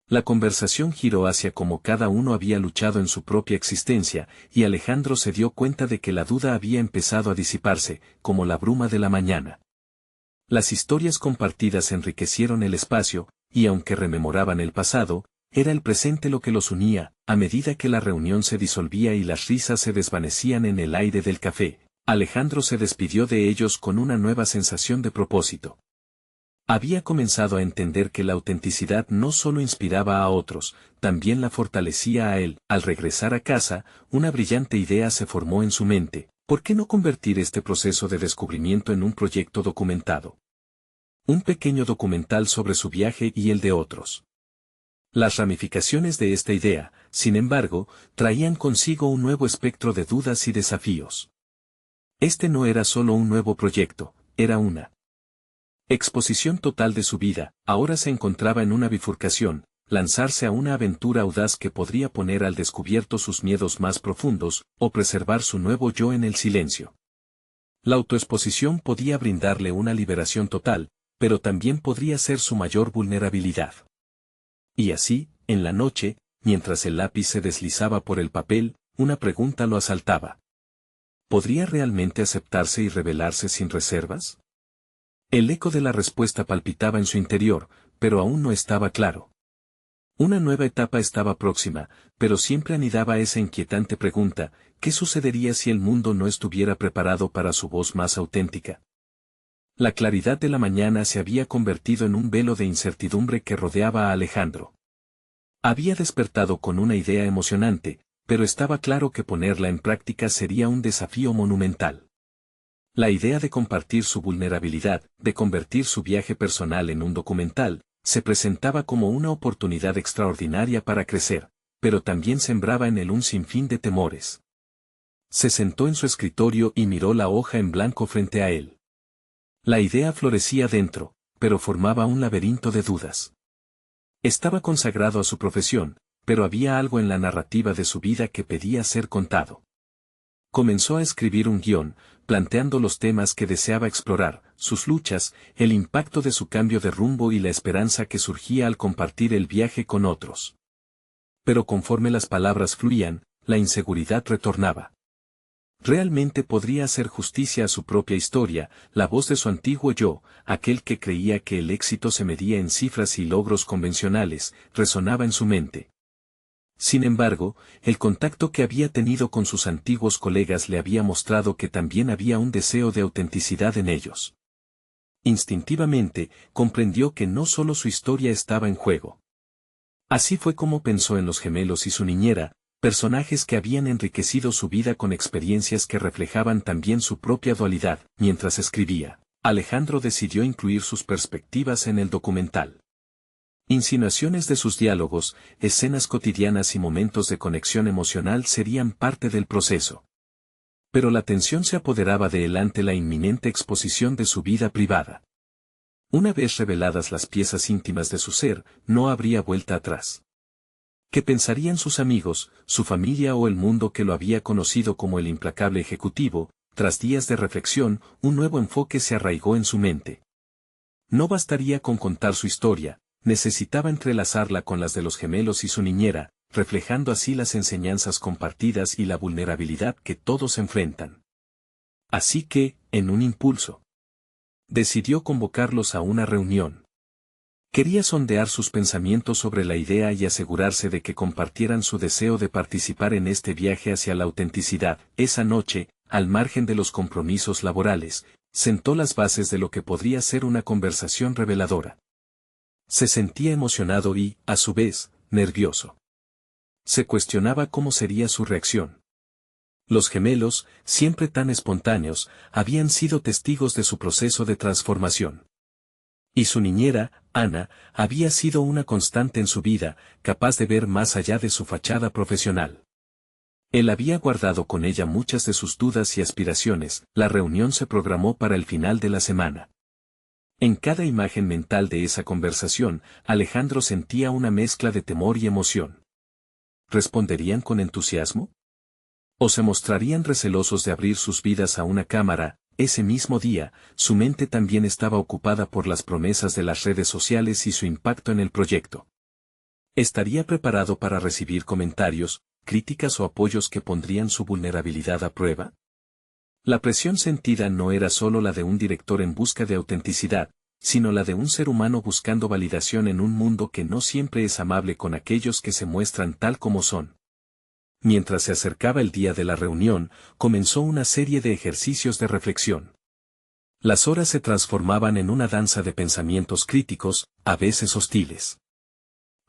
La conversación giró hacia cómo cada uno había luchado en su propia existencia, y Alejandro se dio cuenta de que la duda había empezado a disiparse, como la bruma de la mañana. Las historias compartidas enriquecieron el espacio, y aunque rememoraban el pasado, era el presente lo que los unía. A medida que la reunión se disolvía y las risas se desvanecían en el aire del café, Alejandro se despidió de ellos con una nueva sensación de propósito. Había comenzado a entender que la autenticidad no solo inspiraba a otros, también la fortalecía a él. Al regresar a casa, una brillante idea se formó en su mente. ¿Por qué no convertir este proceso de descubrimiento en un proyecto documentado? Un pequeño documental sobre su viaje y el de otros. Las ramificaciones de esta idea, sin embargo, traían consigo un nuevo espectro de dudas y desafíos. Este no era solo un nuevo proyecto, era una exposición total de su vida. Ahora se encontraba en una bifurcación, lanzarse a una aventura audaz que podría poner al descubierto sus miedos más profundos, o preservar su nuevo yo en el silencio. La autoexposición podía brindarle una liberación total, pero también podría ser su mayor vulnerabilidad. Y así, en la noche, mientras el lápiz se deslizaba por el papel, una pregunta lo asaltaba. ¿Podría realmente aceptarse y revelarse sin reservas? El eco de la respuesta palpitaba en su interior, pero aún no estaba claro. Una nueva etapa estaba próxima, pero siempre anidaba esa inquietante pregunta: ¿qué sucedería si el mundo no estuviera preparado para su voz más auténtica? La claridad de la mañana se había convertido en un velo de incertidumbre que rodeaba a Alejandro. Había despertado con una idea emocionante, pero estaba claro que ponerla en práctica sería un desafío monumental. La idea de compartir su vulnerabilidad, de convertir su viaje personal en un documental, se presentaba como una oportunidad extraordinaria para crecer, pero también sembraba en él un sinfín de temores. Se sentó en su escritorio y miró la hoja en blanco frente a él. La idea florecía dentro, pero formaba un laberinto de dudas. Estaba consagrado a su profesión, pero había algo en la narrativa de su vida que pedía ser contado. Comenzó a escribir un guión, planteando los temas que deseaba explorar, sus luchas, el impacto de su cambio de rumbo y la esperanza que surgía al compartir el viaje con otros. Pero conforme las palabras fluían, la inseguridad retornaba. Realmente podría hacer justicia a su propia historia, la voz de su antiguo yo, aquel que creía que el éxito se medía en cifras y logros convencionales, resonaba en su mente. Sin embargo, el contacto que había tenido con sus antiguos colegas le había mostrado que también había un deseo de autenticidad en ellos. Instintivamente, comprendió que no solo su historia estaba en juego. Así fue como pensó en los gemelos y su niñera, personajes que habían enriquecido su vida con experiencias que reflejaban también su propia dualidad. Mientras escribía, Alejandro decidió incluir sus perspectivas en el documental. Insinuaciones de sus diálogos, escenas cotidianas y momentos de conexión emocional serían parte del proceso. Pero la tensión se apoderaba de él ante la inminente exposición de su vida privada. Una vez reveladas las piezas íntimas de su ser, no habría vuelta atrás. ¿Qué pensarían sus amigos, su familia o el mundo que lo había conocido como el implacable ejecutivo? Tras días de reflexión, un nuevo enfoque se arraigó en su mente. No bastaría con contar su historia, necesitaba entrelazarla con las de los gemelos y su niñera, reflejando así las enseñanzas compartidas y la vulnerabilidad que todos enfrentan. Así que, en un impulso, decidió convocarlos a una reunión. Quería sondear sus pensamientos sobre la idea y asegurarse de que compartieran su deseo de participar en este viaje hacia la autenticidad. Esa noche, al margen de los compromisos laborales, sentó las bases de lo que podría ser una conversación reveladora. Se sentía emocionado y, a su vez, nervioso. Se cuestionaba cómo sería su reacción. Los gemelos, siempre tan espontáneos, habían sido testigos de su proceso de transformación. Y su niñera, Ana, había sido una constante en su vida, capaz de ver más allá de su fachada profesional. Él había guardado con ella muchas de sus dudas y aspiraciones. La reunión se programó para el final de la semana. En cada imagen mental de esa conversación, Alejandro sentía una mezcla de temor y emoción. ¿Responderían con entusiasmo? ¿O se mostrarían recelosos de abrir sus vidas a una cámara? Ese mismo día, su mente también estaba ocupada por las promesas de las redes sociales y su impacto en el proyecto. ¿Estaría preparado para recibir comentarios, críticas o apoyos que pondrían su vulnerabilidad a prueba? La presión sentida no era solo la de un director en busca de autenticidad, sino la de un ser humano buscando validación en un mundo que no siempre es amable con aquellos que se muestran tal como son. Mientras se acercaba el día de la reunión, comenzó una serie de ejercicios de reflexión. Las horas se transformaban en una danza de pensamientos críticos, a veces hostiles.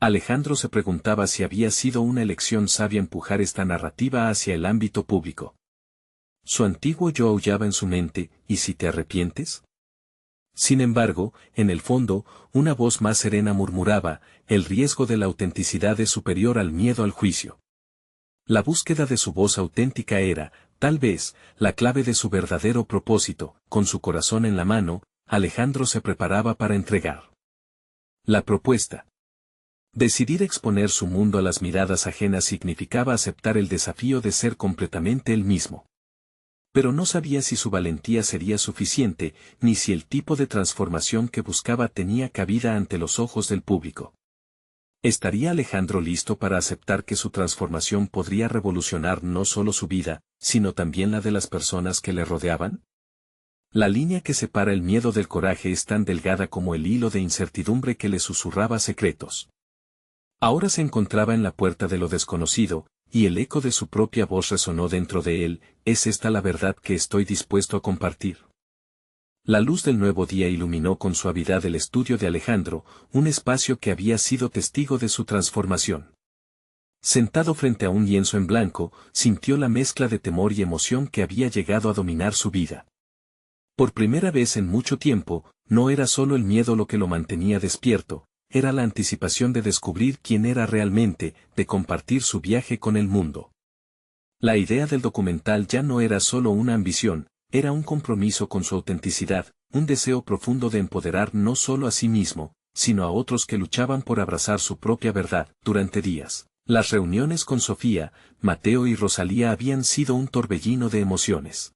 Alejandro se preguntaba si había sido una elección sabia empujar esta narrativa hacia el ámbito público. Su antiguo yo aullaba en su mente, ¿y si te arrepientes? Sin embargo, en el fondo, una voz más serena murmuraba, el riesgo de la autenticidad es superior al miedo al juicio. La búsqueda de su voz auténtica era, tal vez, la clave de su verdadero propósito. Con su corazón en la mano, Alejandro se preparaba para entregar la propuesta. Decidir exponer su mundo a las miradas ajenas significaba aceptar el desafío de ser completamente él mismo. Pero no sabía si su valentía sería suficiente, ni si el tipo de transformación que buscaba tenía cabida ante los ojos del público. ¿Estaría Alejandro listo para aceptar que su transformación podría revolucionar no solo su vida, sino también la de las personas que le rodeaban? La línea que separa el miedo del coraje es tan delgada como el hilo de incertidumbre que le susurraba secretos. Ahora se encontraba en la puerta de lo desconocido, y el eco de su propia voz resonó dentro de él, ¿es esta la verdad que estoy dispuesto a compartir? La luz del nuevo día iluminó con suavidad el estudio de Alejandro, un espacio que había sido testigo de su transformación. Sentado frente a un lienzo en blanco, sintió la mezcla de temor y emoción que había llegado a dominar su vida. Por primera vez en mucho tiempo, no era solo el miedo lo que lo mantenía despierto, era la anticipación de descubrir quién era realmente, de compartir su viaje con el mundo. La idea del documental ya no era solo una ambición, era un compromiso con su autenticidad, un deseo profundo de empoderar no solo a sí mismo, sino a otros que luchaban por abrazar su propia verdad. Durante días, Las reuniones con Sofía, Mateo y Rosalía habían sido un torbellino de emociones.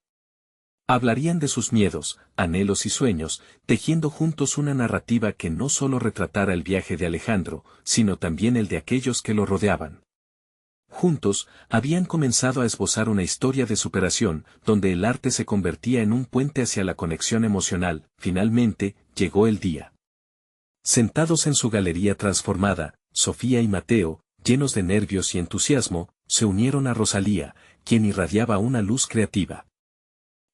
Hablarían de sus miedos, anhelos y sueños, tejiendo juntos una narrativa que no solo retratara el viaje de Alejandro, sino también el de aquellos que lo rodeaban. Juntos, habían comenzado a esbozar una historia de superación, donde el arte se convertía en un puente hacia la conexión emocional. Finalmente, llegó el día. Sentados en su galería transformada, Sofía y Mateo, llenos de nervios y entusiasmo, se unieron a Rosalía, quien irradiaba una luz creativa.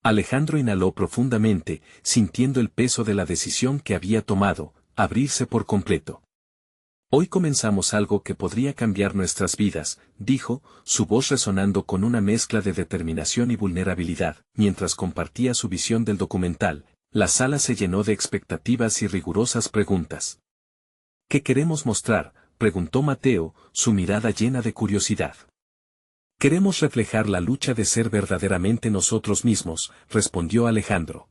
Alejandro inhaló profundamente, sintiendo el peso de la decisión que había tomado, abrirse por completo. Hoy comenzamos algo que podría cambiar nuestras vidas, dijo, su voz resonando con una mezcla de determinación y vulnerabilidad. Mientras compartía su visión del documental, la sala se llenó de expectativas y rigurosas preguntas. ¿Qué queremos mostrar?, preguntó Mateo, su mirada llena de curiosidad. Queremos reflejar la lucha de ser verdaderamente nosotros mismos, respondió Alejandro.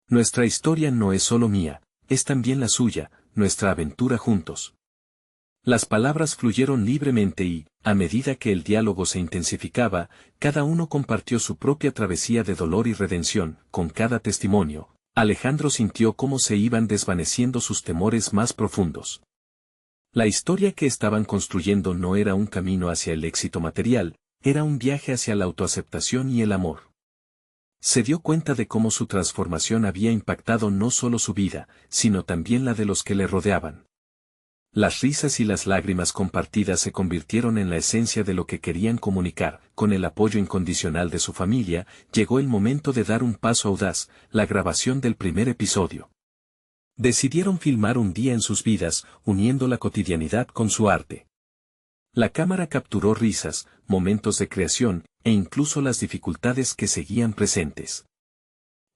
Nuestra historia no es solo mía, es también la suya, nuestra aventura juntos. Las palabras fluyeron libremente y, a medida que el diálogo se intensificaba, cada uno compartió su propia travesía de dolor y redención. Con cada testimonio, Alejandro sintió cómo se iban desvaneciendo sus temores más profundos. La historia que estaban construyendo no era un camino hacia el éxito material, era un viaje hacia la autoaceptación y el amor. Se dio cuenta de cómo su transformación había impactado no solo su vida, sino también la de los que le rodeaban. Las risas y las lágrimas compartidas se convirtieron en la esencia de lo que querían comunicar. Con el apoyo incondicional de su familia, llegó el momento de dar un paso audaz, la grabación del primer episodio. Decidieron filmar un día en sus vidas, uniendo la cotidianidad con su arte. La cámara capturó risas, momentos de creación, e incluso las dificultades que seguían presentes.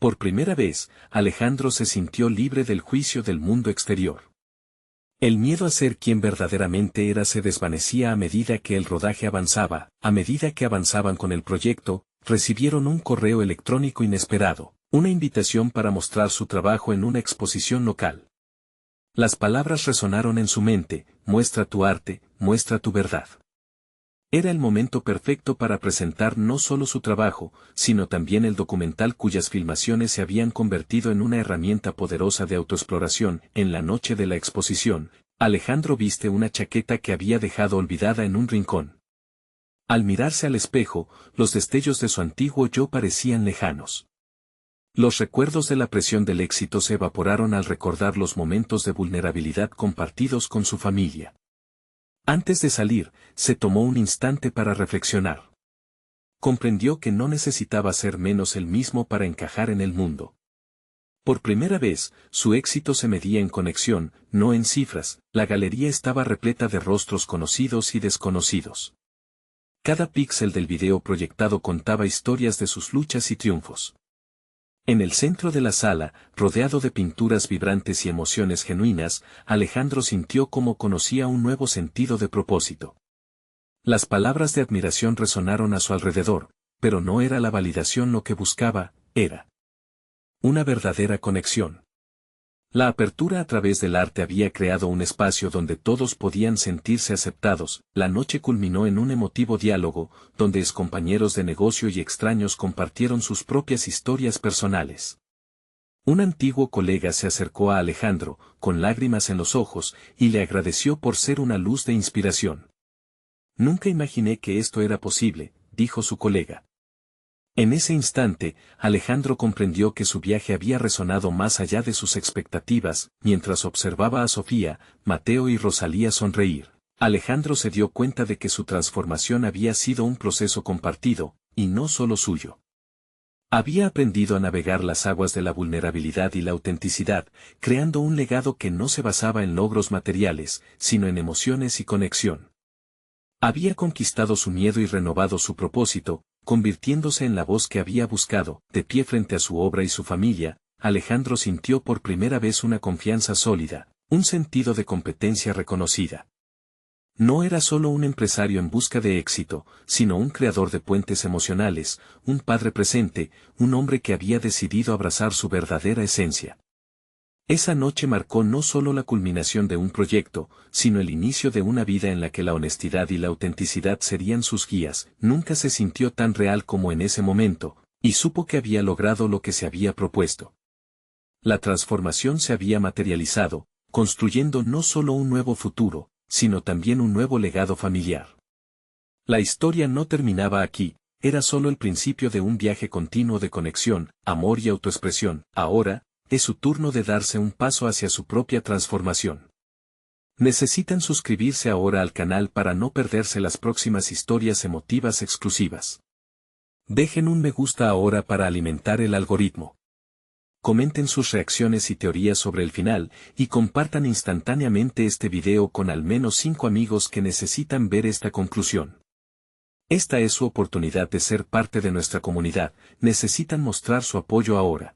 Por primera vez, Alejandro se sintió libre del juicio del mundo exterior. El miedo a ser quien verdaderamente era se desvanecía a medida que el rodaje avanzaba. A medida que avanzaban con el proyecto, recibieron un correo electrónico inesperado, una invitación para mostrar su trabajo en una exposición local. Las palabras resonaron en su mente: muestra tu arte, muestra tu verdad. Era el momento perfecto para presentar no solo su trabajo, sino también el documental cuyas filmaciones se habían convertido en una herramienta poderosa de autoexploración. En la noche de la exposición, Alejandro viste una chaqueta que había dejado olvidada en un rincón. Al mirarse al espejo, los destellos de su antiguo yo parecían lejanos. Los recuerdos de la presión del éxito se evaporaron al recordar los momentos de vulnerabilidad compartidos con su familia. Antes de salir, se tomó un instante para reflexionar. Comprendió que no necesitaba ser menos él mismo para encajar en el mundo. Por primera vez, su éxito se medía en conexión, no en cifras. La galería estaba repleta de rostros conocidos y desconocidos. Cada píxel del video proyectado contaba historias de sus luchas y triunfos. En el centro de la sala, rodeado de pinturas vibrantes y emociones genuinas, Alejandro sintió como conocía un nuevo sentido de propósito. Las palabras de admiración resonaron a su alrededor, pero no era la validación lo que buscaba, era una verdadera conexión. La apertura a través del arte había creado un espacio donde todos podían sentirse aceptados. La noche culminó en un emotivo diálogo, donde excompañeros de negocio y extraños compartieron sus propias historias personales. Un antiguo colega se acercó a Alejandro, con lágrimas en los ojos, y le agradeció por ser una luz de inspiración. Nunca imaginé que esto era posible, dijo su colega. En ese instante, Alejandro comprendió que su viaje había resonado más allá de sus expectativas. Mientras observaba a Sofía, Mateo y Rosalía sonreír, Alejandro se dio cuenta de que su transformación había sido un proceso compartido, y no solo suyo. Había aprendido a navegar las aguas de la vulnerabilidad y la autenticidad, creando un legado que no se basaba en logros materiales, sino en emociones y conexión. Había conquistado su miedo y renovado su propósito, convirtiéndose en la voz que había buscado. De pie frente a su obra y su familia, Alejandro sintió por primera vez una confianza sólida, un sentido de competencia reconocida. No era solo un empresario en busca de éxito, sino un creador de puentes emocionales, un padre presente, un hombre que había decidido abrazar su verdadera esencia. Esa noche marcó no solo la culminación de un proyecto, sino el inicio de una vida en la que la honestidad y la autenticidad serían sus guías. Nunca se sintió tan real como en ese momento, y supo que había logrado lo que se había propuesto. La transformación se había materializado, construyendo no solo un nuevo futuro, sino también un nuevo legado familiar. La historia no terminaba aquí, era solo el principio de un viaje continuo de conexión, amor y autoexpresión. Ahora, es su turno de darse un paso hacia su propia transformación. Necesitan suscribirse ahora al canal para no perderse las próximas historias emotivas exclusivas. Dejen un me gusta ahora para alimentar el algoritmo. Comenten sus reacciones y teorías sobre el final, y compartan instantáneamente este video con al menos 5 amigos que necesitan ver esta conclusión. Esta es su oportunidad de ser parte de nuestra comunidad, necesitan mostrar su apoyo ahora.